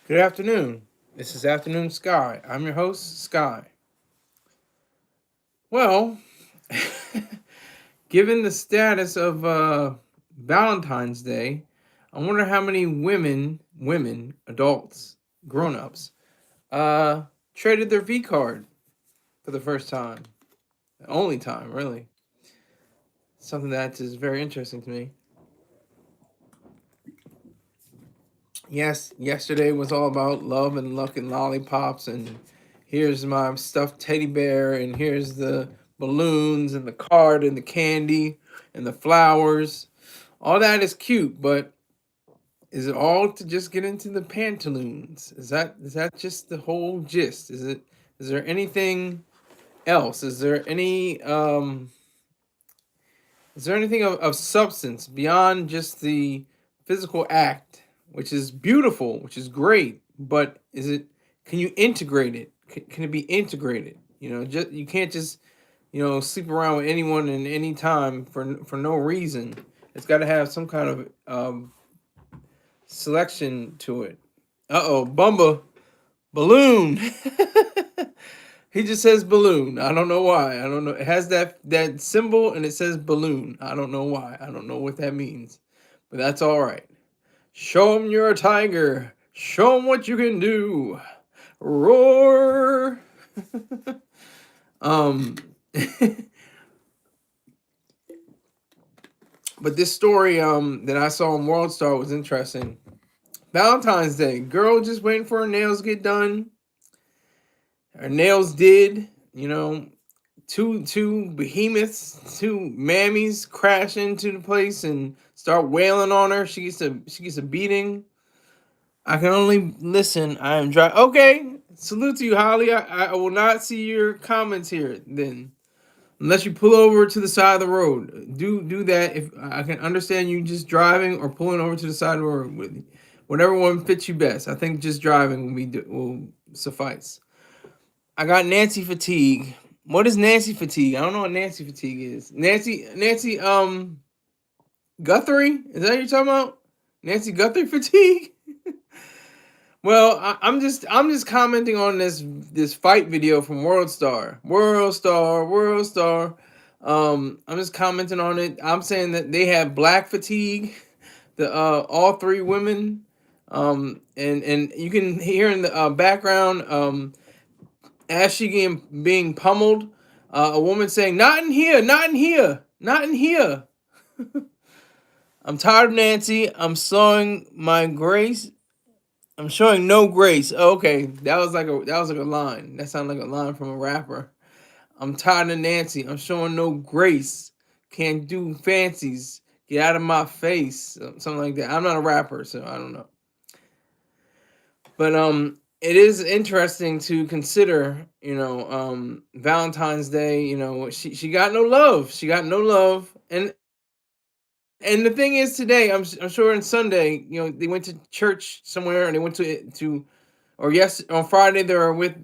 Good afternoon. This is Afternoon Sky. I'm your host, Sky. Well, given the status of Valentine's Day, I wonder how many adults, grown-ups, uh, traded their V card for the first time. The only time, really. Something that is very interesting to me. Yes, yesterday was all about love and luck and lollipops, and here's my stuffed teddy bear, and here's the balloons and the card and the candy and the flowers. All that is cute, but is it all to just get into the pantaloons? Is that just the whole gist? Is there anything else? Is there anything of substance beyond just the physical act, which is beautiful, which is great, but can you integrate it? Can it be integrated? You can't just, sleep around with anyone and any time for no reason. It's got to have some kind of selection to it. Uh-oh, Bumba, balloon. He just says balloon. I don't know why. I don't know. It has that symbol and it says balloon. I don't know why. I don't know what that means. But that's all right. Show them you're a tiger. Show them what you can do. Roar. um but this story that I saw on World Star was interesting. Valentine's Day. Girl just waiting for her nails to get done. Her nails did, two behemoths, two mammies crash into the place and start wailing on her. She gets a beating. I can only listen. I am dry. Okay, salute to you, Holly. I will not see your comments here then, unless you pull over to the side of the road. Do that if I can understand you just driving or pulling over to the side of the road with me. Whatever one fits you best. I think just driving will suffice. I got Nancy fatigue. What is Nancy fatigue? I don't know what Nancy fatigue is. Nancy Guthrie? Is that what you're talking about? Nancy Guthrie fatigue? Well, I'm just commenting on this fight video from World Star. World Star, World Star. I'm just commenting on it. I'm saying that they have black fatigue. The all three women. And you can hear in the background as she being pummeled, a woman saying, "Not in here, not in here, not in here." I'm tired of Nancy. I'm showing my grace. I'm showing no grace. Oh, okay, that was like a line. That sounded like a line from a rapper. I'm tired of Nancy. I'm showing no grace. Can't do fancies. Get out of my face. Something like that. I'm not a rapper, so I don't know. But it is interesting to consider, Valentine's Day. She got no love. She got no love, and the thing is, today I'm sure on Sunday, they went to church somewhere, and they went to or yes, on Friday they were with,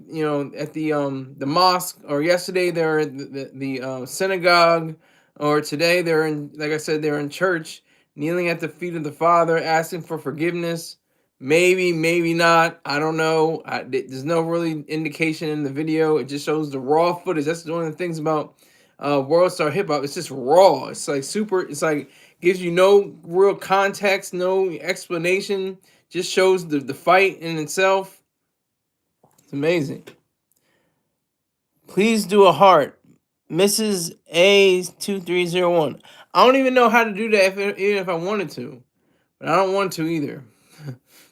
at the mosque, or yesterday they were at the synagogue, or today they're in, like I said, they're in church, kneeling at the feet of the Father, asking for forgiveness. Maybe, maybe not. I don't know. There's no really indication in the video. It just shows the raw footage. That's one of the things about World Star Hip Hop. It's just raw. It's like super. It's like gives you no real context, no explanation. Just shows the fight in itself. It's amazing. Please do a heart, Mrs. A2301. I don't even know how to do that, even if I wanted to, but I don't want to either.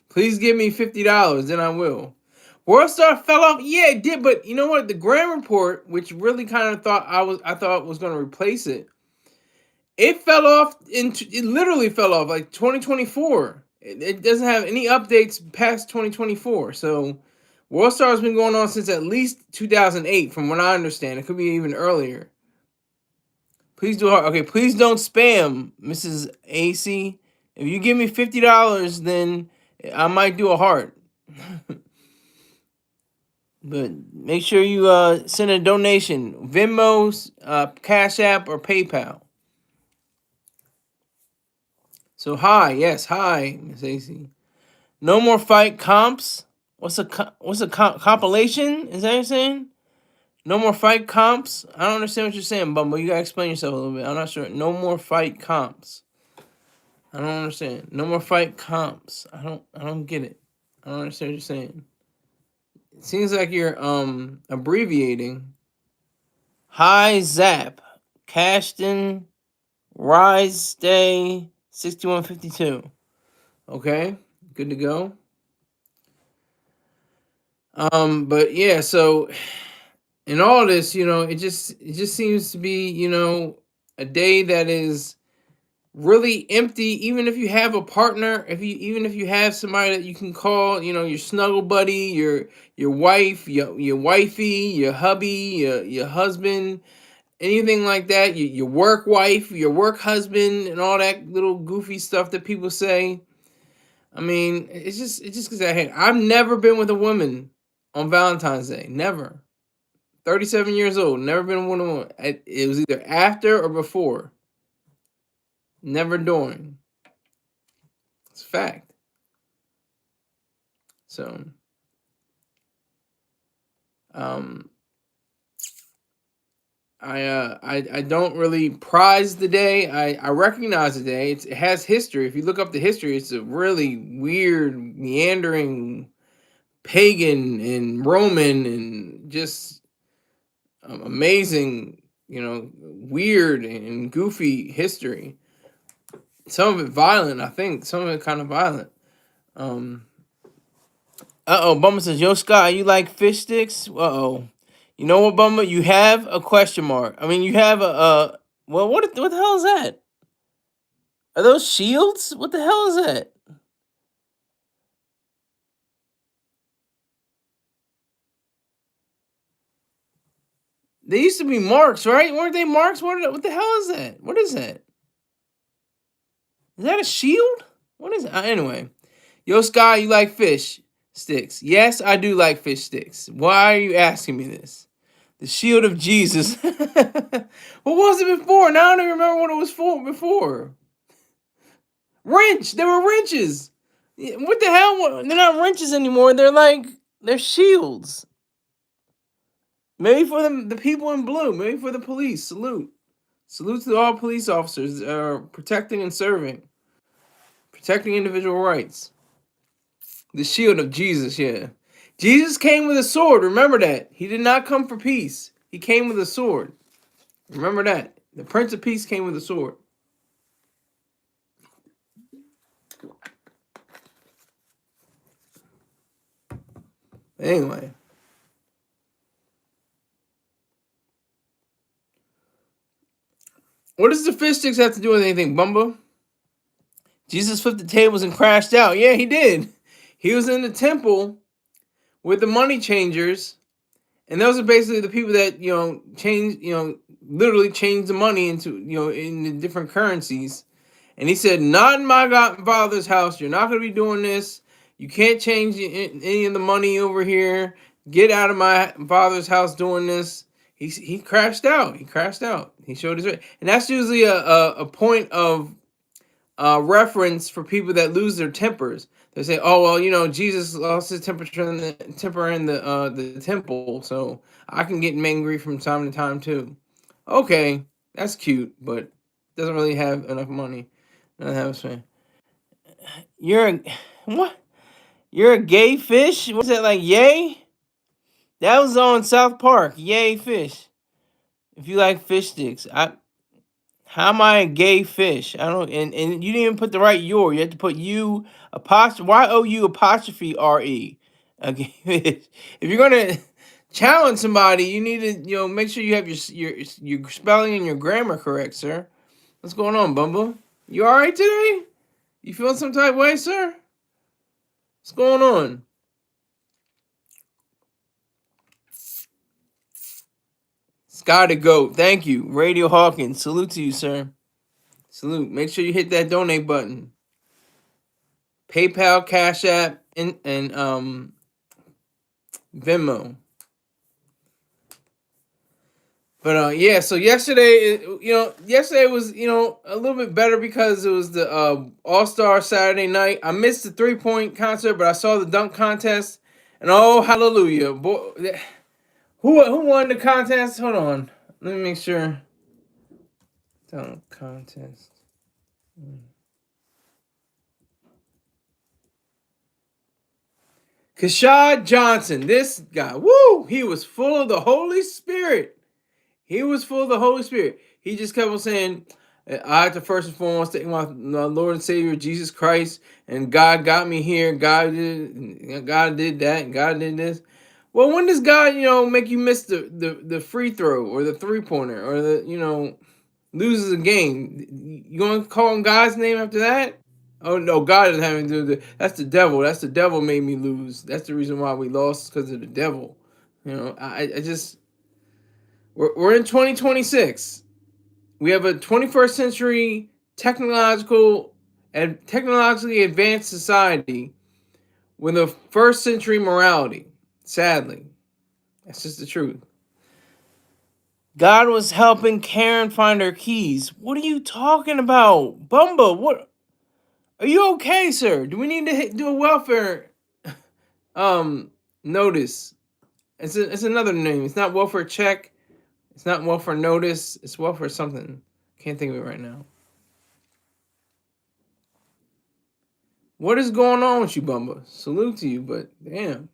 Please give me $50, then I will. World Star fell off. Yeah, it did, but you know what? The Graham Report, which really kind of I thought was going to replace it. It fell off. It literally fell off like 2024. It doesn't have any updates past 2024. So World Star has been going on since at least 2008, from what I understand. It could be even earlier. Please do hard. Okay, please don't spam, Mrs. AC. If you give me $50, then I might do a heart. But make sure you send a donation. Venmo, Cash App, or PayPal. So hi, yes, hi, Miss AC. No more fight comps. What's a compilation? Is that what you're saying? No more fight comps. I don't understand what you're saying, Bumble. You gotta explain yourself a little bit. I'm not sure. No more fight comps. I don't understand. No more fight comps. I don't get it. I don't understand what you're saying. It seems like you're abbreviating. High Zap. Cashton Rise Stay 6152. Okay, good to go. But yeah, so in all this, it just seems to be, a day that is really empty. Even if you have a partner, even if you have somebody that you can call, your snuggle buddy, your wife, your wifey, your hubby, your husband, anything like that, your work wife, your work husband, and all that little goofy stuff that people say. I mean, it just gets out of hand. I've never been with a woman on Valentine's Day. Never. 37 years old. Never been with a woman. It was either after or before. Never during. It's a fact. So, um, I don't really prize the day. I recognize the day. It has history. If you look up the history, it's a really weird, meandering, pagan and Roman and just amazing, weird and goofy history. Some of it violent, I think. Some of it kind of violent. Um, Bummer says, "Yo, Scott, you like fish sticks?" Uh-oh. You know what, Bummer? You have a question mark. I mean, you have well, what the hell is that? Are those shields? What the hell is that? They used to be marks, right? Weren't they marks? What the hell is that? What is that? Is that a shield? What is it? Anyway. Yo, Sky, you like fish sticks? Yes, I do like fish sticks. Why are you asking me this? The shield of Jesus. What was it before? Now I don't even remember what it was for before. Wrench. They were wrenches. What the hell? They're not wrenches anymore. They're shields. Maybe for the people in blue. Maybe for the police. Salute. Salute to all police officers protecting and serving. Protecting individual rights. The shield of Jesus, yeah. Jesus came with a sword. Remember that. He did not come for peace. He came with a sword. Remember that. The Prince of Peace came with a sword. Anyway. What does the fish sticks have to do with anything, Bumba? Jesus flipped the tables and crashed out. Yeah, he did. He was in the temple with the money changers. And those are basically the people that, change, literally change the money into, in the different currencies. And he said, not in my Father's house. You're not going to be doing this. You can't change any of the money over here. Get out of my Father's house doing this. He crashed out. He crashed out. He showed his, and that's usually a point of reference for people that lose their tempers. They say, "Oh well, Jesus lost his temper in the temple, so I can get angry from time to time too." Okay, that's cute, but doesn't really have enough money. Doesn't have a You're a what? You're a gay fish? What's that like? Yay? That was on South Park. Yay fish. If you like fish sticks, how am I a gay fish? I don't, and you didn't even put the right your. You had to put you apostrophe YOU apostrophe RE. Okay, if you're gonna challenge somebody, you need to make sure you have your spelling and your grammar correct, sir. What's going on, Bumble? You all right today? You feeling some type of way, sir? What's going on? Sky the Goat, thank you. Radio Hawkins, salute to you, sir. Salute. Make sure you hit that donate button. PayPal, Cash App, and Venmo. But yeah, so yesterday, yesterday was a little bit better because it was the All Star Saturday night. I missed the 3-point concert, but I saw the dunk contest, and oh hallelujah! Boy, who won the contest? Hold on, let me make sure. Dunk contest. Kashad Johnson, this guy, woo! He was full of the Holy Spirit. He was full of the Holy Spirit. He just kept on saying, I have to first and foremost thank my Lord and Savior Jesus Christ, and God got me here. God did that, and God did this. Well, when does God, make you miss the free throw or the 3-pointer or loses a game? You gonna call on God's name after that? Oh no, God doesn't have anything to do with it. That's the devil. That's the devil made me lose. That's the reason why we lost, because of the devil. I just we're in 2026. We have a 21st century technological and technologically advanced society with a first century morality. Sadly, that's just the truth. God was helping Karen find her keys. What are you talking about, Bumba? What? Are you okay, sir? Do we need to do a welfare notice? It's another name. It's not welfare check. It's not welfare notice. It's welfare something. Can't think of it right now. What is going on with you, Bumba? Salute to you, but damn.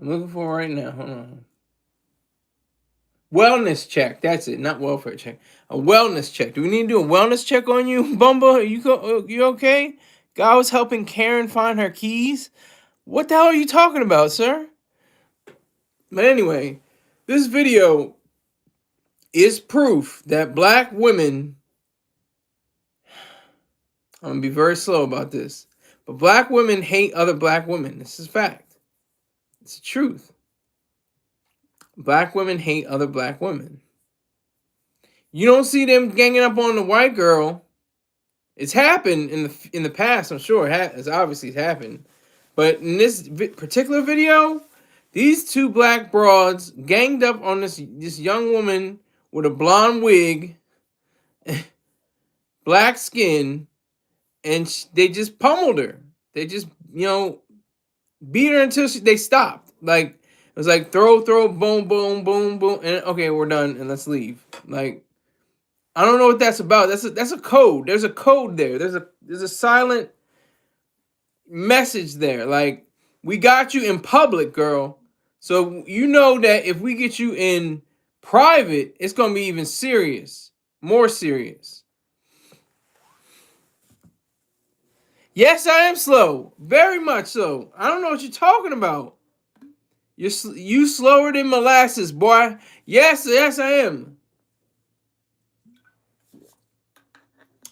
I'm looking for it right now. Hold on. Wellness check. That's it. Not welfare check. A wellness check. Do we need to do a wellness check on you, Bumba? You okay? God was helping Karen find her keys. What the hell are you talking about, sir? But anyway, this video is proof that black women. I'm gonna be very slow about this, but black women hate other black women. This is fact. It's the truth. Black women hate other black women. You don't see them ganging up on the white girl. It's happened in the past. I'm sure it's obviously happened, but in this particular video, these two black broads ganged up on this young woman with a blonde wig, black skin, and they just pummeled her. They just beat her until they stopped. Like it was like throw, boom, boom, boom, boom, and okay, we're done, and let's leave. Like I don't know what that's about. That's a code. There's a code there. There's a silent message there. Like we got you in public, girl. So you know that if we get you in private, it's gonna be even serious, more serious. Yes, I am slow, very much so. I don't know what you're talking about. You slower than molasses, boy. Yes, I am.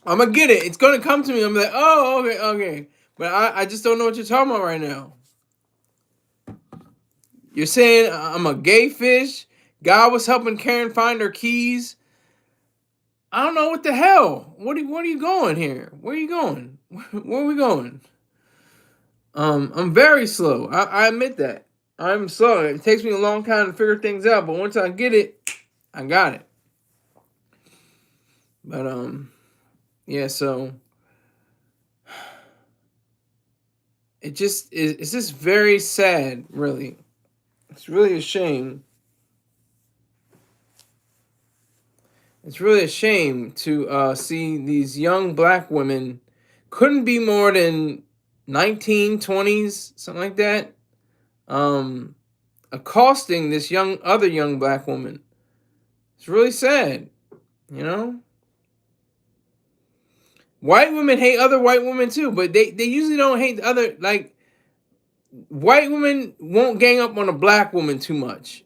I'm gonna get it. It's gonna come to me. I'm like, oh, okay. But I just don't know what you're talking about right now. You're saying I'm a gay fish. God was helping Karen find her keys. I don't know what the hell. What are you going here? Where are you going? Where are we going? I'm very slow. I admit that. I'm slow. It takes me a long time to figure things out, but once I get it, I got it. But yeah, so it's just very sad, really. It's really a shame. It's really a shame to see these young black women, couldn't be more than 19, 20s, something like that, accosting this other young black woman. It's really sad, you know? White women hate other white women too, but they usually don't hate the other, like, white women won't gang up on a black woman too much.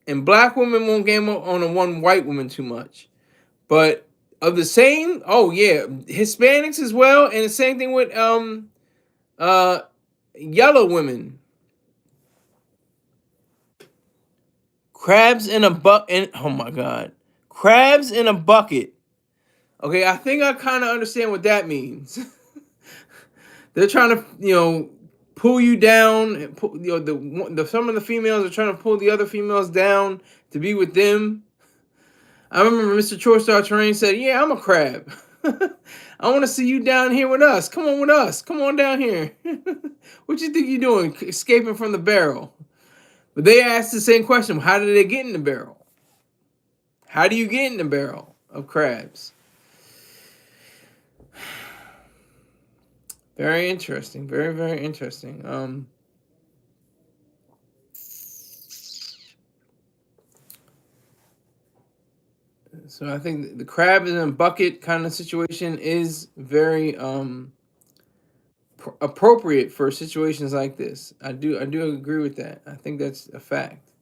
And black women won't gang up on a one white woman too much. But of the same, oh yeah, Hispanics as well, and the same thing with yellow women. Crabs in a bucket. Oh my god, crabs in a bucket. Okay, I think I kind of understand what that means. They're trying to, pull you down. And pull, the some of the females are trying to pull the other females down to be with them. I remember Mr. Chorstar Terrain said, "Yeah, I'm a crab. I want to see you down here with us. Come on with us. Come on down here. What you think you're doing, escaping from the barrel?" But they asked the same question: how did they get in the barrel? How do you get in the barrel of crabs? Very interesting. Very, very interesting. So I think the crab in a bucket kind of situation is very appropriate for situations like this. I do agree with that. I think that's a fact.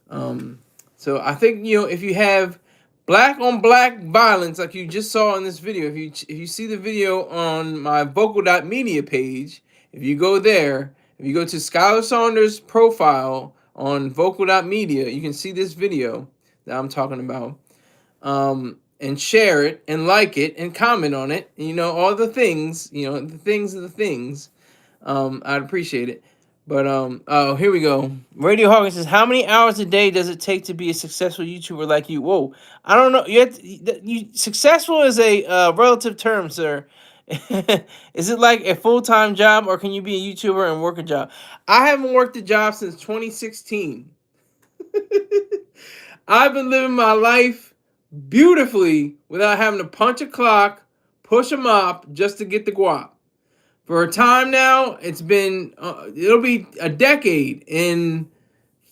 So I think, if you have black on black violence like you just saw in this video, if you see the video on my vocal.media page, if you go there, if you go to Skylar Saunders' profile on vocal.media, you can see this video that I'm talking about. And share it and like it and comment on it. All the things, the things are the things. I'd appreciate it. But oh, here we go. Radio Hawkins says, "How many hours a day does it take to be a successful YouTuber like you?" Whoa, I don't know. Successful is a relative term, sir. Is it like a full-time job, or can you be a YouTuber and work a job? I haven't worked a job since 2016. I've been living my life beautifully without having to punch a clock, push a mop just to get the guap. For a time now, it'll be a decade in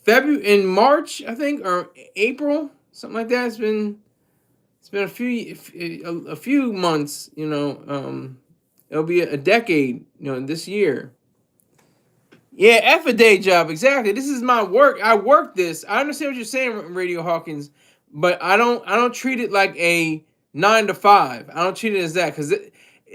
March, I think, or April, something like that. It's been a few months, it'll be a decade, this year. Yeah, F a day job, exactly. This is my work. I work this. I understand what you're saying, Radio Hawkins, but I don't treat it like a 9 to 5. I don't treat it as that because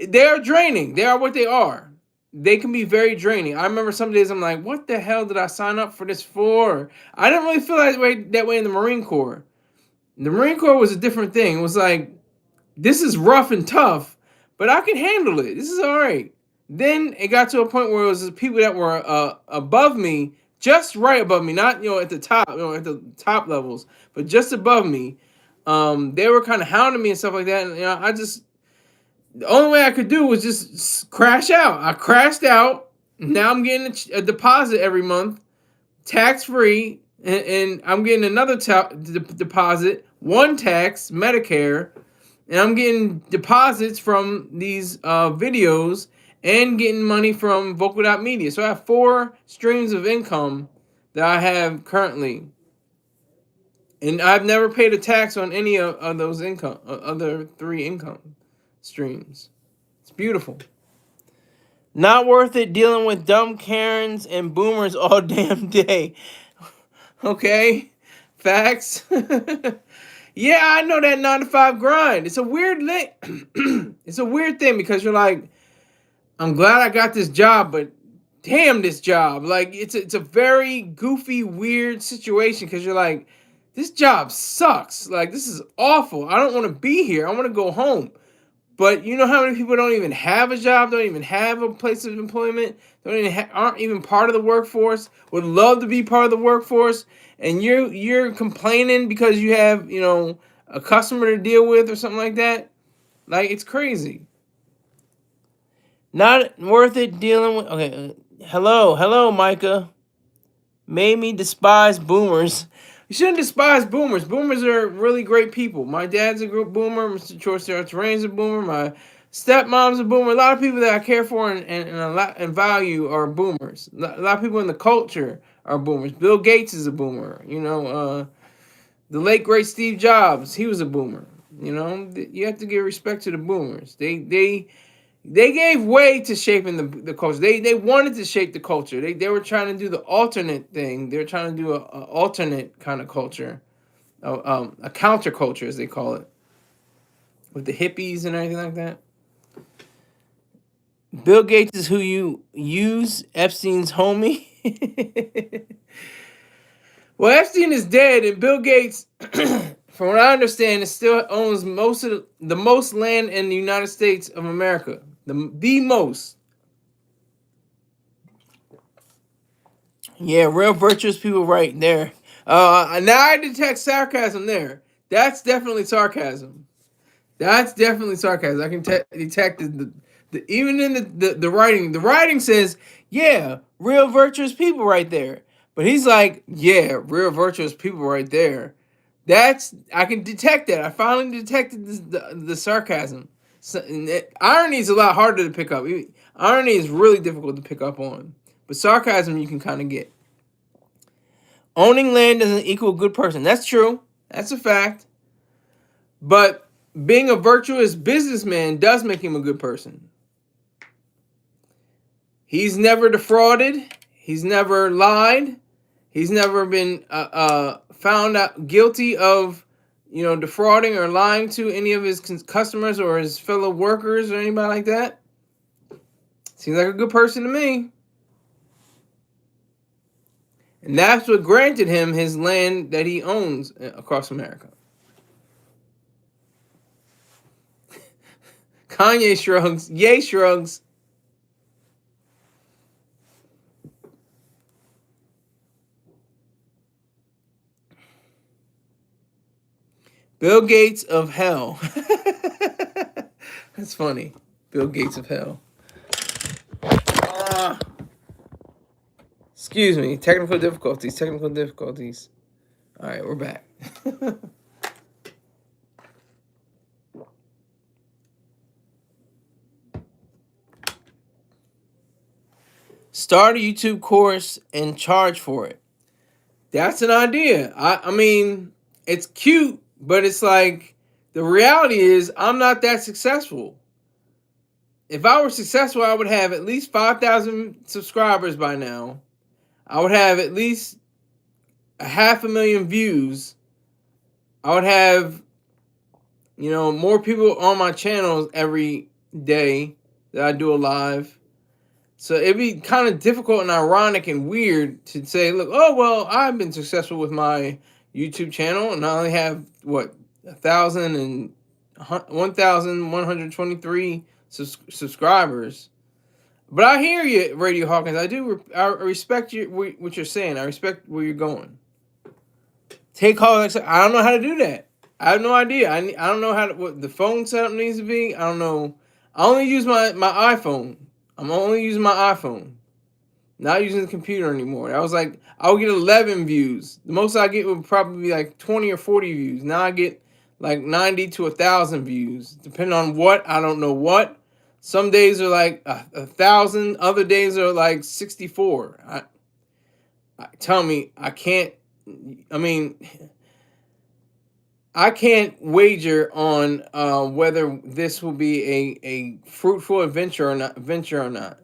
they are draining. They are what they are. They can be very draining. I remember some days I'm like, what the hell did I sign up for this for? I didn't really feel that way in the Marine Corps. The Marine Corps was a different thing. It was like, this is rough and tough, but I can handle it. This is all right. Then it got to a point where it was people that were above me, just right above me, not at the top, at the top levels, but just above me. They were kind of hounding me and stuff like that, and the only way I could do was just crash out. I crashed out. Now I'm getting a deposit every month, tax free, and I'm getting another deposit, one tax, Medicare, and I'm getting deposits from these videos and getting money from vocal.media. So I have 4 streams of income that I have currently. And I've never paid a tax on any of those other 3 income streams. It's beautiful. Not worth it dealing with dumb Karens and boomers all damn day. Okay? Facts. Yeah, I know that 9 to 5 grind. It's a weird it's a weird thing because you're like, I'm glad I got this job, but damn this job. Like it's a very goofy, weird situation because you're like, this job sucks. Like this is awful. I don't want to be here. I want to go home. But you know how many people don't even have a job, don't even have a place of employment, aren't even part of the workforce, would love to be part of the workforce, and you're complaining because you have, a customer to deal with or something like that. Like it's crazy. Not worth it dealing with. Okay, hello, Micah. Made me despise boomers. You shouldn't despise boomers. Boomers are really great people. My dad's a boomer. Mr. Chorstar Terrain's a boomer. My stepmom's a boomer. A lot of people that I care for and value are boomers. A lot of people in the culture are boomers. Bill Gates is a boomer. The late great Steve Jobs, he was a boomer. You have to give respect to the boomers. They gave way to shaping the culture. They wanted to shape the culture. They were trying to do the alternate thing. They were trying to do a alternate kind of culture, a counterculture as they call it, with the hippies and everything like that. Bill Gates is who you use. Epstein's homie. Well, Epstein is dead, and Bill Gates from what I understand, it still owns the most land in the United States of America. The most. Yeah, real virtuous people right there. Now I detect sarcasm there. That's definitely sarcasm. That's definitely sarcasm. I can detect even in the writing. The writing says, yeah, real virtuous people right there. But he's like, yeah, real virtuous people right there. I can detect that. I finally detected the sarcasm. So, irony is a lot harder to pick up. Irony is really difficult to pick up on. But sarcasm you can kind of get. Owning land doesn't equal a good person. That's true. That's a fact. But being a virtuous businessman does make him a good person. He's never defrauded. He's never lied. He's never been found out guilty of, defrauding or lying to any of his customers or his fellow workers or anybody like that. Seems like a good person to me. And that's what granted him his land that he owns across America. Kanye shrugs. Ye shrugs. Bill Gates of hell. That's funny. Bill Gates of hell. Excuse me. Technical difficulties. Technical difficulties. All right, we're back. Start a YouTube course and charge for it. That's an idea. I mean, it's cute, but it's like the reality is I'm not that successful. If I were successful, I would have at least 5,000 subscribers by now. I would have at least 500,000 views. I would have, more people on my channels every day that I do a live. So it'd be kind of difficult and ironic and weird to say, look, oh, well, I've been successful with my YouTube channel and I only have, 1,123 subscribers. But I hear you, Radio Hawkins. I respect what you're saying. I respect where you're going. Take calls. I don't know how to do that. I have no idea. I don't know what the phone setup needs to be. I don't know. I only use my iPhone. I'm only using my iPhone. Not using the computer anymore. I was like, I'll get 11 views. The most I get would probably be like 20 or 40 views. Now I get like 90 to 1,000 views. Depending on what, I don't know what. Some days are like 1,000. Other days are like 64. Tell me, I can't wager on whether this will be a fruitful adventure or not.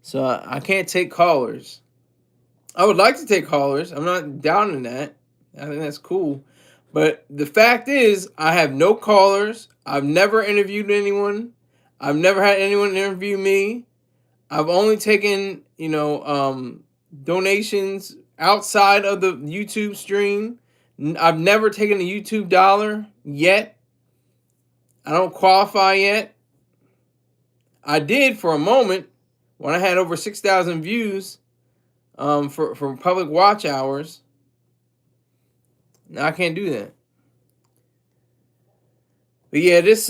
So I can't take callers. I would like to take callers. I'm not doubting that. I think that's cool. But the fact is, I have no callers. I've never interviewed anyone. I've never had anyone interview me. I've only taken, donations outside of the YouTube stream. I've never taken a YouTube dollar yet. I don't qualify yet. I did for a moment when I had over 6,000 views for public watch hours. Now I can't do that. But yeah, this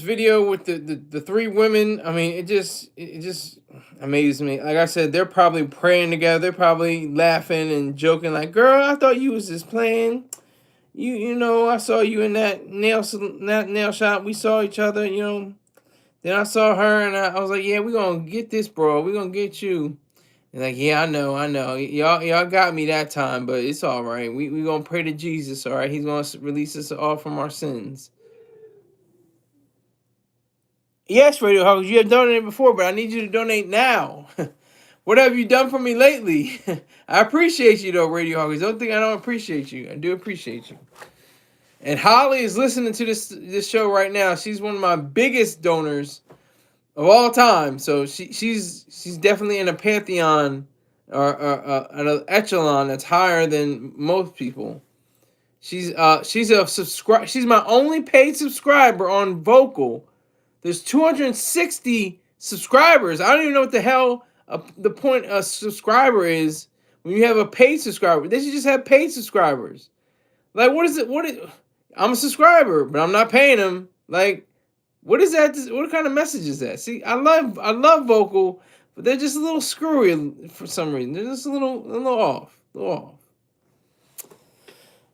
video with the three women, I mean, it just amazes me. Like I said, they're probably praying together. They're probably laughing and joking like, girl, I thought you was just playing. I saw you in that nail shop. We saw each other, Then I saw her and I was like, yeah, we're going to get this, bro. We're going to get you. And like, yeah, I know. Y'all got me that time, but it's all right. We going to pray to Jesus, all right? He's going to release us all from our sins. Yes, Radio Hawkins, you have donated before, but I need you to donate now. What have you done for me lately? I appreciate you, though, Radio Hawkins. Don't think I don't appreciate you. I do appreciate you. And Holly is listening to this show right now. She's one of my biggest donors of all time. So she's definitely in a pantheon or an echelon that's higher than most people. She's a subscribe. She's my only paid subscriber on Vocal. There's 260 subscribers. I don't even know what the hell the point a subscriber is when you have a paid subscriber. They should just have paid subscribers. Like, what is it? I'm a subscriber, but I'm not paying them. Like, what is that? What kind of message is that? See, I love Vocal, but they're just a little screwy for some reason. They're just a little off.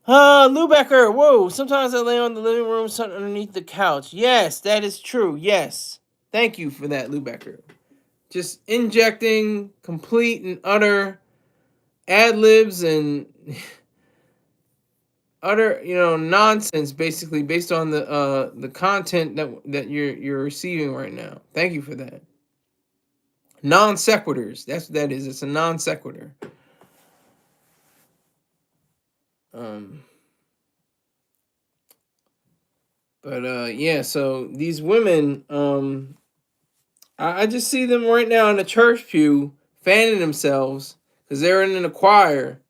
Lou Becker, whoa. Sometimes I lay on the living room sun underneath the couch. Yes, that is true. Yes. Thank you for that, Lou Becker. Just injecting complete and utter ad libs and utter, nonsense basically based on the content that you're receiving right now. Thank you for that. Non sequiturs. That's what that is. It's a non sequitur. Um but yeah, so these women, I just see them right now in a church pew fanning themselves because they're in a choir.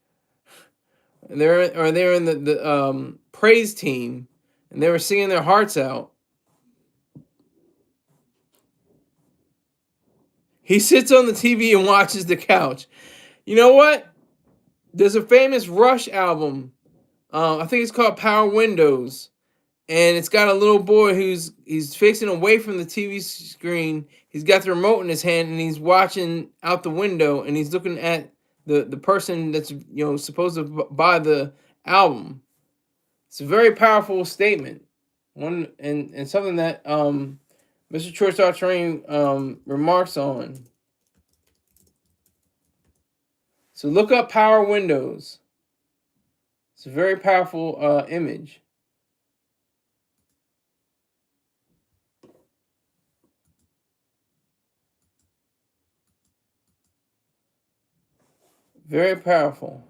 And they're in the praise team, and they were singing their hearts out. He sits on the TV and watches the couch. You know what? There's a famous Rush album. I think it's called Power Windows, and it's got a little boy he's facing away from the TV screen. He's got the remote in his hand, and he's watching out the window, and he's looking at the person that's supposed to buy the album. It's a very powerful statement. One and something that Mr. Choice Train remarks on. So look up Power Windows. It's a very powerful image. Very powerful.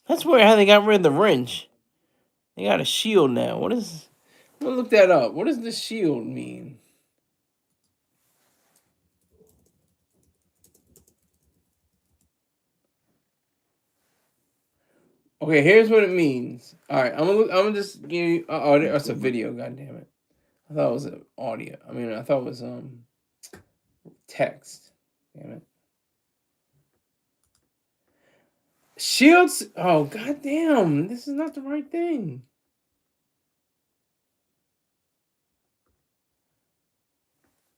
That's where how they got rid of the wrench. They got a shield now. What is? I'm gonna look that up. What does the shield mean? Okay, here's what it means. All right, I'm gonna just give you. Oh, that's a video. God damn it! I thought it was an audio. I mean, I thought it was text. Damn it. Shields. Oh, god damn! This is not the right thing.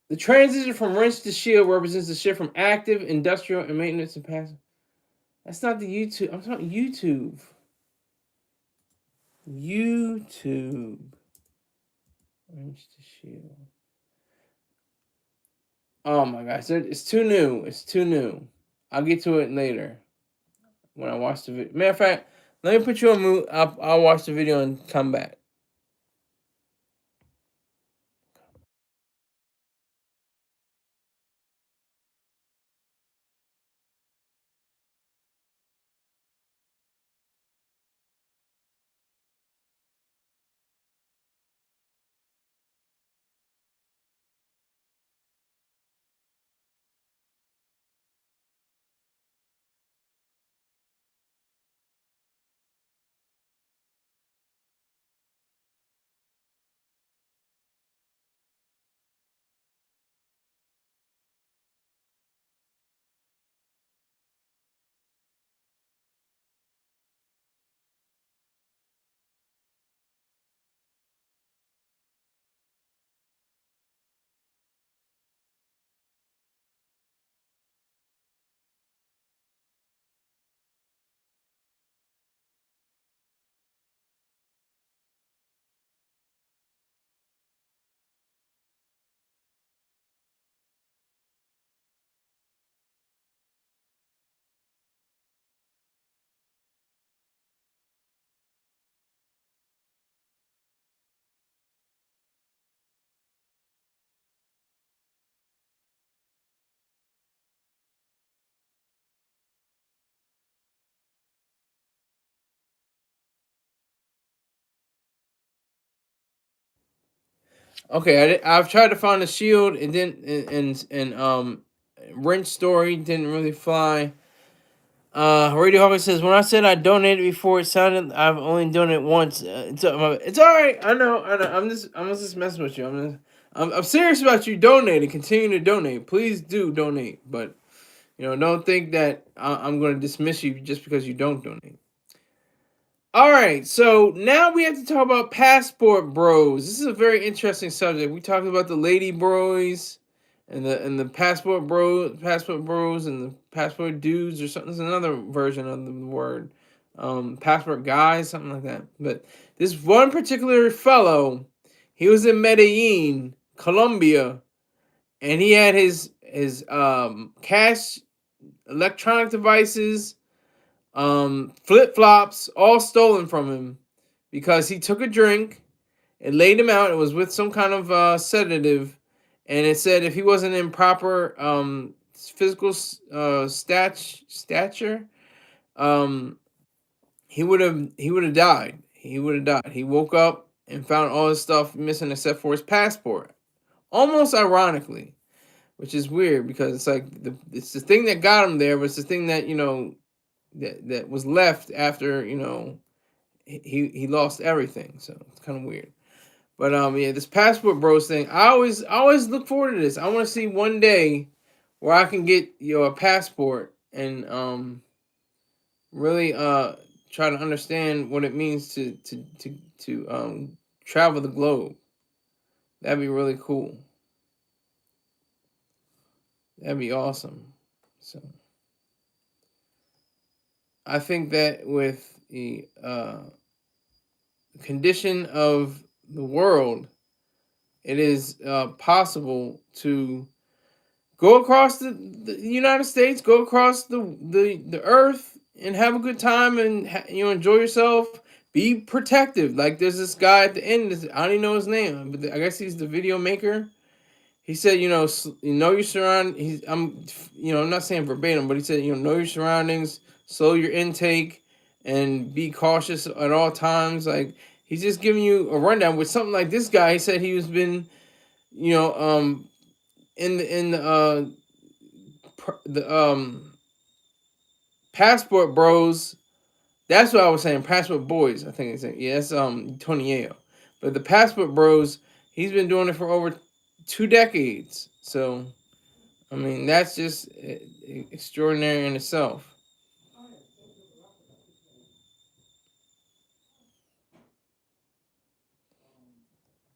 The transition from wrench to shield represents the shift from active, industrial, and maintenance and passive. That's not the YouTube. I'm talking YouTube. YouTube. Wrench to shield. Oh my gosh, it's too new. It's too new. I'll get to it later when I watch the video. Matter of fact, let me put you on mute. I'll watch the video and come back. Okay, I've tried to find the shield. It didn't, and wrench story didn't really fly. Radio Hawker says, when I said I donated before, it sounded I've only donated once. It's all right. I know. I'm just messing with you. I'm serious about you donating. Continue to donate. Please do donate. But don't think that I'm going to dismiss you just because you don't donate. All right, so now we have to talk about passport bros. This is a very interesting subject. We talked about the lady bros and the passport bros, and the passport dudes or something. There's another version of the word, passport guys, something like that. But this one particular fellow, he was in Medellin, Colombia, and he had his cash, electronic devices, flip flops, all stolen from him because he took a drink and laid him out. It was with some kind of sedative, and it said if he wasn't in proper physical stature, um, he would have died. He would have died. He woke up and found all his stuff missing except for his passport. Almost ironically, which is weird because it's like it's the thing that got him there, but it's the thing that that was left after he lost everything. So it's kind of weird. But yeah, this passport bros thing. I always look forward to this. I want to see one day where I can get a passport and really try to understand what it means to travel the globe. That'd be really cool. That'd be awesome. So I think that with the condition of the world, it is possible to go across the United States, go across the earth, and have a good time and enjoy yourself. Be protective. Like there's this guy at the end. I don't even know his name, but I guess he's the video maker. He said, your surround. I'm not saying verbatim, but he said, know your surroundings, slow your intake, and be cautious at all times. Like he's just giving you a rundown with something like this guy. He said he was been, in the passport bros. That's what I was saying. Passport boys. I think it's yeah. That's Tony Yeo, but the passport bros. He's been doing it for over 2 decades. So I mean, that's just extraordinary in itself.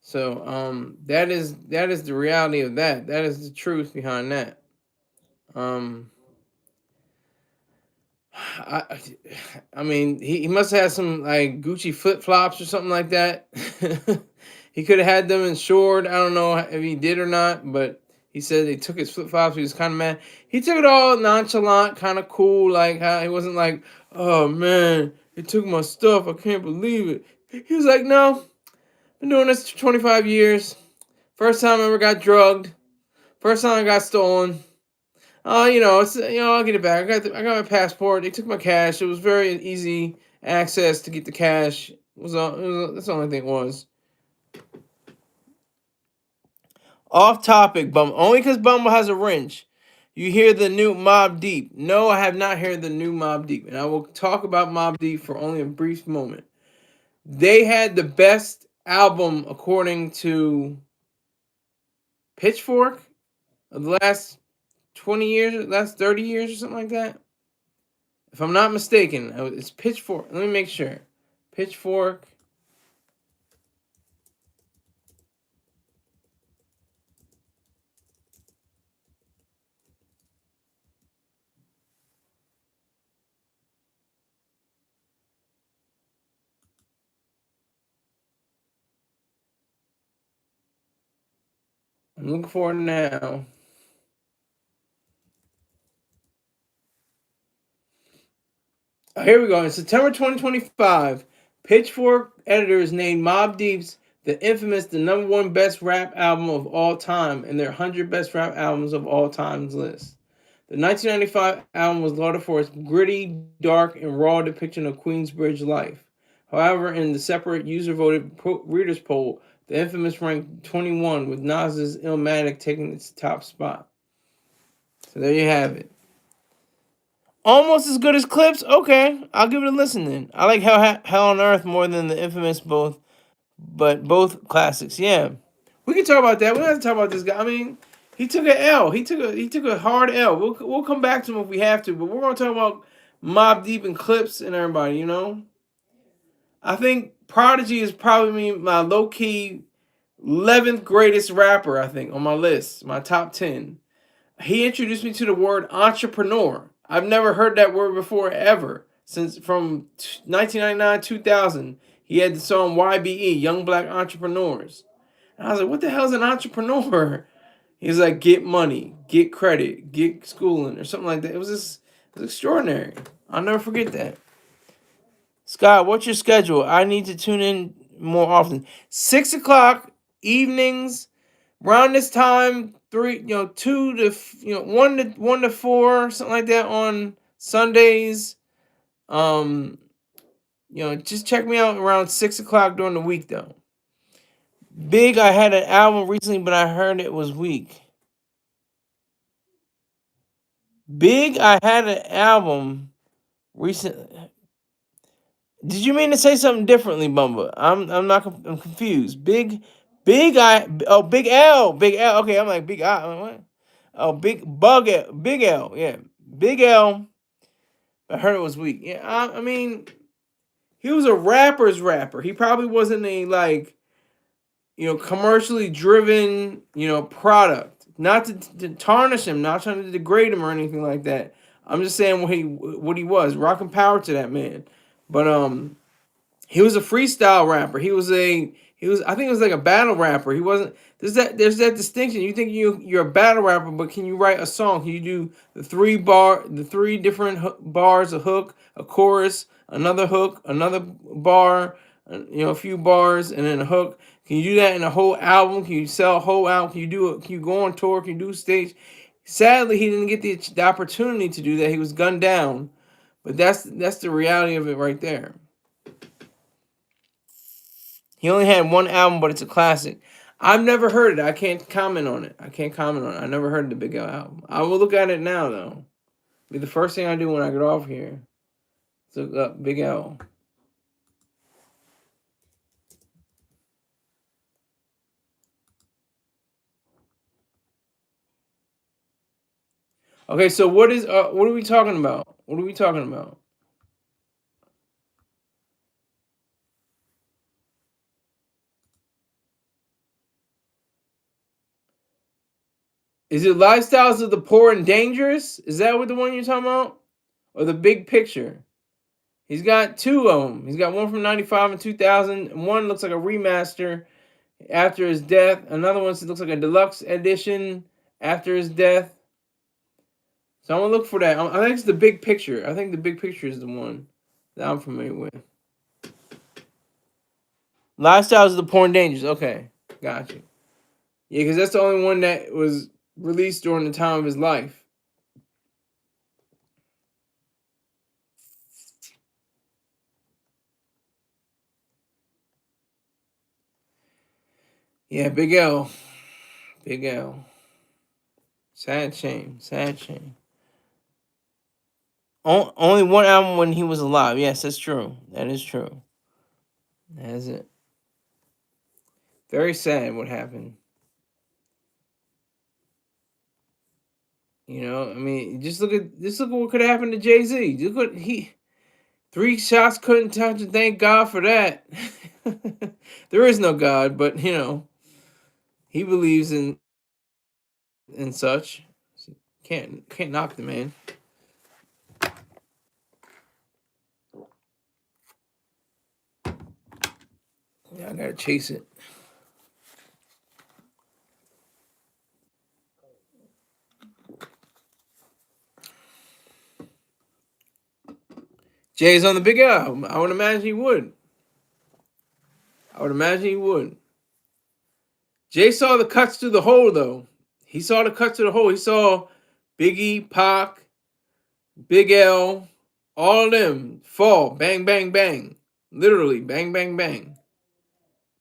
So that is the reality of that. That is the truth behind that. Um, I, I mean, he must have had some like Gucci flip flops or something like that. He could have had them insured. I don't know if he did or not, but he said they took his flip flops. He was kind of mad. He took it all nonchalant, kind of cool. Like how he wasn't like, "Oh man, they took my stuff. I can't believe it." He was like, "No, been doing this for 25 years. First time I ever got drugged. First time I got stolen. It's I'll get it back. I got my passport. They took my cash. It was very easy access to get the cash. That's the only thing it was." Off topic, Bumble. Only because Bumble has a wrench. You hear the new Mob Deep. No, I have not heard the new Mob Deep. And I will talk about Mob Deep for only a brief moment. They had the best album according to Pitchfork of the last 20 years, last 30 years or something like that. If I'm not mistaken, it's Pitchfork. Let me make sure. Pitchfork. I'm looking for it now. Oh, here we go. In September 2025, Pitchfork editors named Mobb Deep's the number one best rap album of all time in their 100 best rap albums of all times list. The 1995 album was lauded for its gritty, dark, and raw depiction of Queensbridge life. However, in the separate user-voted readers poll, The Infamous ranked 21 with Nas's Illmatic taking its top spot. So there you have it. Almost as good as Clips. Okay, I'll give it a listen then. I like Hell on Earth more than the Infamous both, but both classics. Yeah, we can talk about that. We don't have to talk about this guy. I mean, he took an L. He took a hard L. We'll come back to him if we have to, but we're gonna talk about Mobb Deep and Clips and everybody. I think Prodigy is probably my low key 11th greatest rapper. I think on my list, my top 10. He introduced me to the word entrepreneur. I've never heard that word before ever. Since from 1999 2000, he had the song YBE, Young Black Entrepreneurs. And I was like, what the hell is an entrepreneur? He's like, get money, get credit, get schooling, or something like that. It was extraordinary. I'll never forget that. Scott, what's your schedule? I need to tune in more often. 6 o'clock evenings, around this time, 2 to 1 to 4, something like that on Sundays. Just check me out around 6 o'clock during the week though. Big, I had an album recently, but I heard it was weak. Big, I had an album recently. Did you mean to say something differently, Bumba? I'm confused. Big Big L. Okay, I'm like Big I. I'm like, what? Oh, Big L. Yeah, Big L. I heard it was weak. Yeah, I mean, he was a rapper's rapper. He probably wasn't a commercially driven product. Not to tarnish him, not trying to degrade him or anything like that. I'm just saying what he was. Rocking power to that man. But he was a freestyle rapper. I think it was like a battle rapper. He wasn't there's that distinction. You think you're a battle rapper, but can you write a song? Can you do the three different bars, a hook, a chorus, another hook, another bar, a few bars, and then a hook? Can you do that in a whole album? Can you sell a whole album? Can you do it? Can you go on tour? Can you do stage? Sadly, he didn't get the opportunity to do that. He was gunned down. But that's the reality of it right there. He only had one album, but it's a classic. I've never heard it. I can't comment on it. I never heard the Big L album. I will look at it now, though. Be the first thing I do when I get off here. Look up Big L. Okay, so what are we talking about? What are we talking about? Is it Lifestyles of the Poor and Dangerous? Is that what the one you're talking about? Or the Big Picture? He's got two of them. He's got one from 95 and 2000. And one looks like a remaster after his death. Another one looks like a deluxe edition after his death. So I'm going to look for that. I think it's the Big Picture. I think the Big Picture is the one that I'm familiar with. Lifestyles of the Poor and Dangerous. Okay. Got you. Yeah, because that's the only one that was released during the time of his life. Yeah, Big L. Big L. Sad shame. Sad shame. Only one album when he was alive. Yes, that's true. That is true. That is it. Very sad what happened. I mean, just look at what could happen to Jay-Z. Look what 3 shots couldn't touch it. Thank God for that. There is no God, but he believes in such. Can't knock the man. Yeah, I gotta chase it. Jay's on the Big album. I would imagine he would. Jay saw the cuts through the hole, though. He saw the cuts through the hole. He saw Biggie, Pac, Big L, all of them fall. Bang, bang, bang. Literally, bang, bang, bang.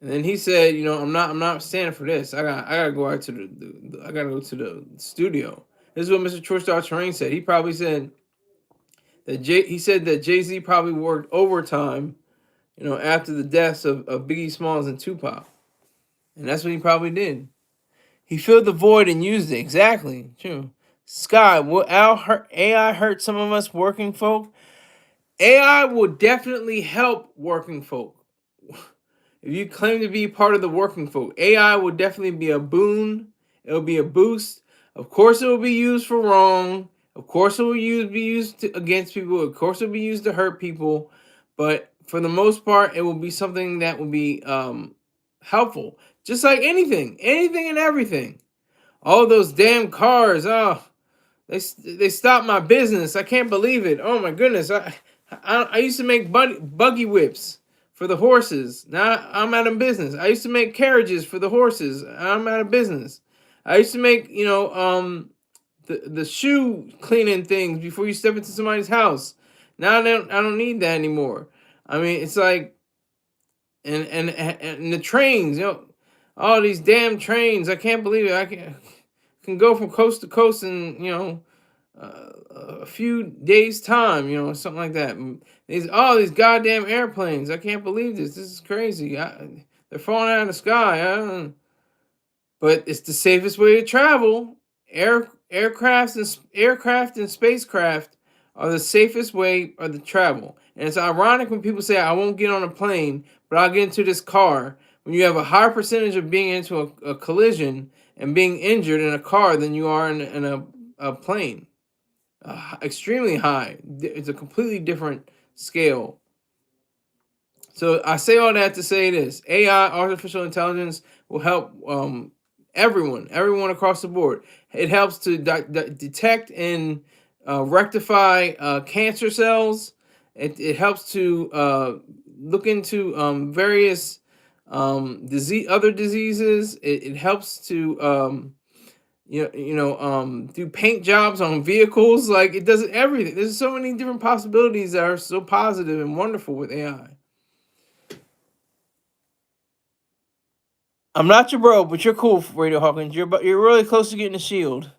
And then he said, I'm not standing for this. I gotta go out to I gotta go to the studio. This is what Mr. Chorstar Terrain said. He probably said he said that Jay-Z probably worked overtime, after the deaths of Biggie Smalls and Tupac. And that's what he probably did. He filled the void and used it. Exactly. True. Scott, will AI hurt some of us working folk? AI will definitely help working folk. If you claim to be part of the working folk, AI will definitely be a boon. It'll be a boost. Of course, it will be used for wrong. Of course, it will be used against people. Of course, it will be used to hurt people. But for the most part, it will be something that will be helpful. Just like anything and everything. All those damn cars. Oh, they stopped my business. I can't believe it. Oh my goodness. I used to make buggy whips for the horses. Now I'm out of business. I used to make carriages for the horses. I'm out of business. I used to make, the shoe cleaning things before you step into somebody's house. Now I don't need that anymore. I mean, it's like, and the trains, all these damn trains. I can't believe it. I can go from coast to coast in, a few days time, something like that. These goddamn airplanes. I can't believe this. This is crazy. They're falling out of the sky. But it's the safest way to travel. Aircraft and spacecraft are the safest way of the travel. And it's ironic when people say, "I won't get on a plane, but I'll get into this car." When you have a higher percentage of being into a collision and being injured in a car than you are in a plane. Extremely high. It's a completely different scale. So I say all that to say this: AI, artificial intelligence, will help everyone across the board. It helps to detect and rectify cancer cells. It helps to look into various other diseases. It helps to do paint jobs on vehicles. Like, it does everything. There's so many different possibilities that are so positive and wonderful with AI. I'm not your bro, but you're cool, Radio Hawkins. You're really close to getting a shield.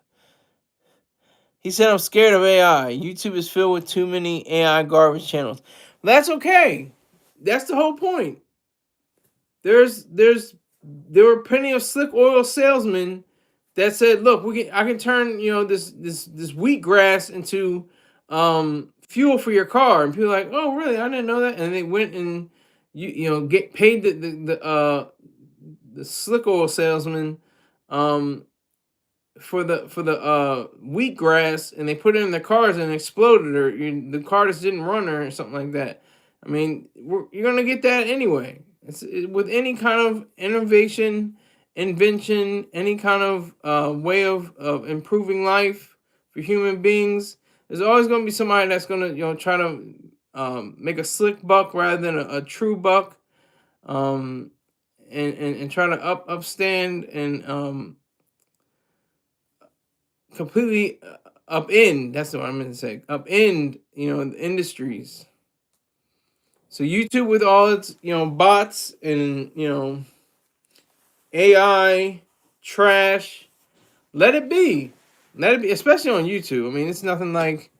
He said, "I'm scared of AI. YouTube is filled with too many AI garbage channels." That's okay. That's the whole point. There were plenty of slick oil salesmen that said, "Look, I can turn this wheatgrass into fuel for your car," and people are like, "Oh, really? I didn't know that." And they went and get paid the slick oil salesman for the wheatgrass, and they put it in their cars and it exploded, or the car just didn't run, or something like that. I mean, you're gonna get that anyway. With any kind of innovation, invention, any kind of way of improving life for human beings. There's always gonna be somebody that's gonna try to make a slick buck rather than a true buck, um, and try to upstand and completely upend. That's what I meant to say. Upend, the industries. So YouTube, with all its bots and AI trash, let it be. Let it be, especially on YouTube. I mean, it's nothing like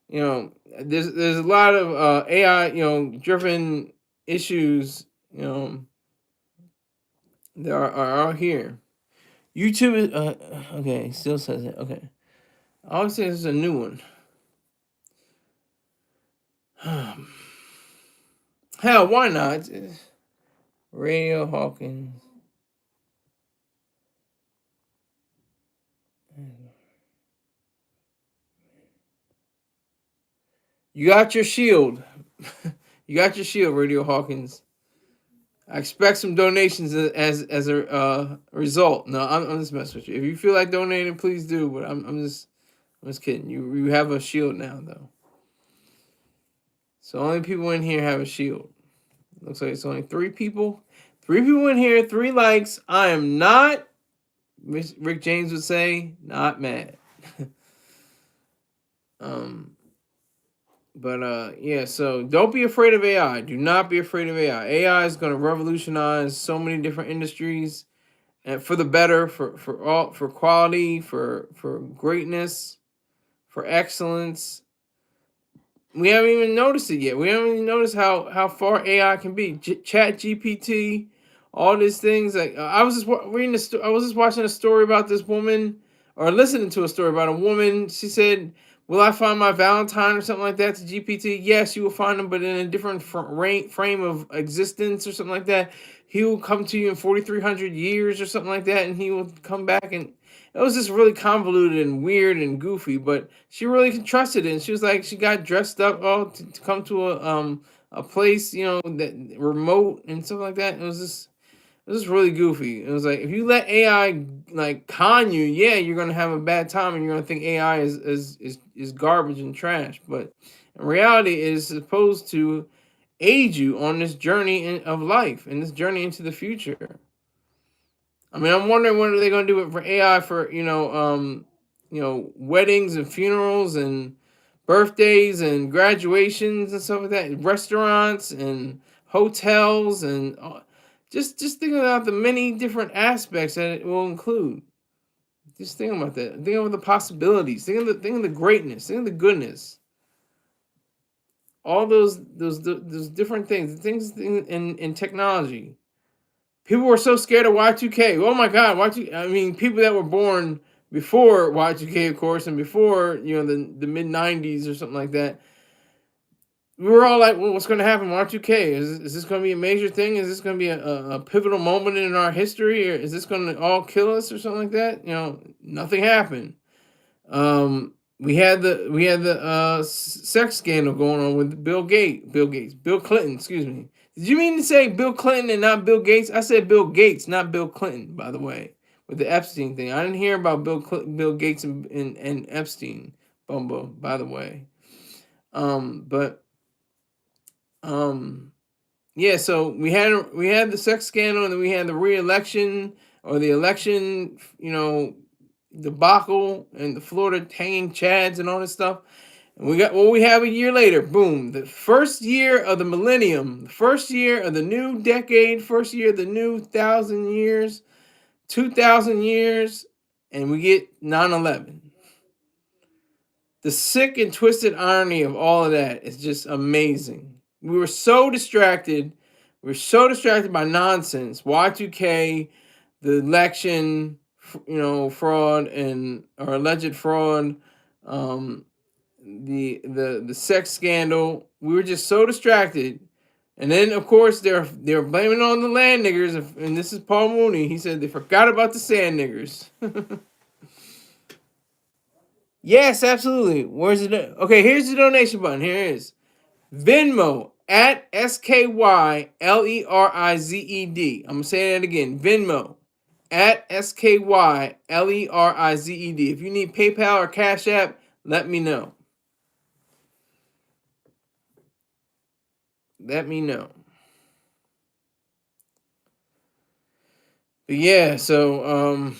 there's a lot of AI driven issues that are out here. YouTube is okay. Still says it. Okay, I always say this is a new one. Hell, why not? Radio Hawkins. You got your shield. You got your shield, Radio Hawkins. I expect some donations as a result. No, I'm just messing with you. If you feel like donating, please do. But I'm just kidding. You have a shield now, though. So only people in here have a shield. Looks like it's only 3 people. 3 people in here, 3 likes. I am not, Rick James would say, not mad. But yeah, so don't be afraid of AI. Do not be afraid of AI. AI is going to revolutionize so many different industries, and for the better, for quality, for greatness, for excellence. We haven't even noticed it yet. We haven't even noticed how far AI can be. Chat GPT, all these things. Like I was just reading I was just watching a story about this woman, or listening to a story about a woman. She said, "Will I find my Valentine or something like that?" To GPT, yes, you will find him, but in a different frame of existence or something like that. He will come to you in 4,300 years or something like that, and he will come back. And it was just really convoluted and weird and goofy, but she really trusted it. And she was like, she got dressed up all to come to a place, that remote and stuff like that. It was just really goofy. It was like, if you let AI like con you, yeah, you're gonna have a bad time and you're gonna think AI is garbage and trash. But in reality, it is supposed to aid you on this journey of life and this journey into the future. I mean, I'm wondering when are they going to do it for AI for weddings and funerals and birthdays and graduations and stuff like that, restaurants and hotels and just think about the many different aspects that it will include. Just think about that. Think of the possibilities. Think of the greatness. Think of the goodness. All those different things in technology. People were so scared of Y2K. Oh my God, Y2K. I mean, people that were born before Y2K, of course, and before the mid '90s or something like that. We were all like, "Well, what's going to happen? Y2K? Is this going to be a major thing? Is this going to be a pivotal moment in our history, or is this going to all kill us or something like that?" Nothing happened. We had the sex scandal going on with Bill Clinton. Excuse me. Did you mean to say Bill Clinton and not Bill Gates? I said Bill Gates, not Bill Clinton. By the way, with the Epstein thing, I didn't hear about Bill Gates and Epstein. Bumbo. By the way, but um, yeah. So we had the sex scandal, and then we had the re-election or the election. Debacle and the Florida hanging chads and all this stuff. And we got what we have a year later. Boom. The first year of the millennium, the first year of the new decade, first year of the new 1,000 years, 2,000 years, and we get 9/11. The sick and twisted irony of all of that is just amazing. We were so distracted. We were so distracted by nonsense. Y2K, the election, fraud and or alleged fraud, um, the sex scandal. We were just so distracted, and then of course they're blaming it on the land niggers. And this is Paul Mooney. He said they forgot about the sand niggers. Yes, absolutely. Where's it? Okay, here's the donation button. Here it is. Venmo at SKYLERIZED. I'm gonna say that again. Venmo at SKYLERIZED. If you need PayPal or Cash App, let me know. Let me know. But yeah, so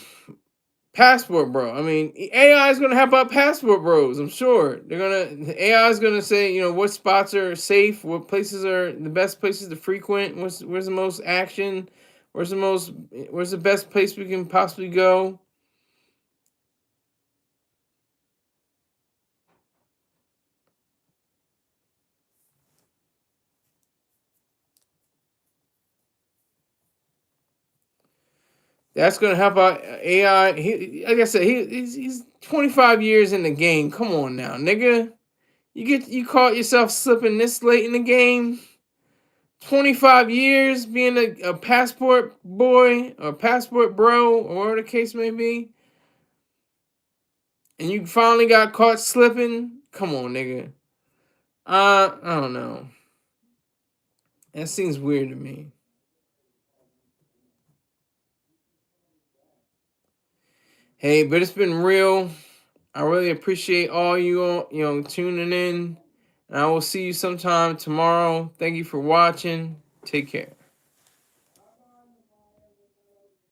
Passport Bro. I mean, AI is gonna help out Passport Bros. I'm sure the AI is gonna say, what spots are safe, what places are the best places to frequent, where's the most action, where's the best place we can possibly go. That's gonna help out AI. Like I said, he's 25 years in the game. Come on now, nigga. You caught yourself slipping this late in the game. 25 years being a passport boy or passport bro or whatever the case may be, and you finally got caught slipping. Come on, nigga. I don't know. That seems weird to me. Hey, but it's been real. I really appreciate all you all, tuning in. And I will see you sometime tomorrow. Thank you for watching. Take care.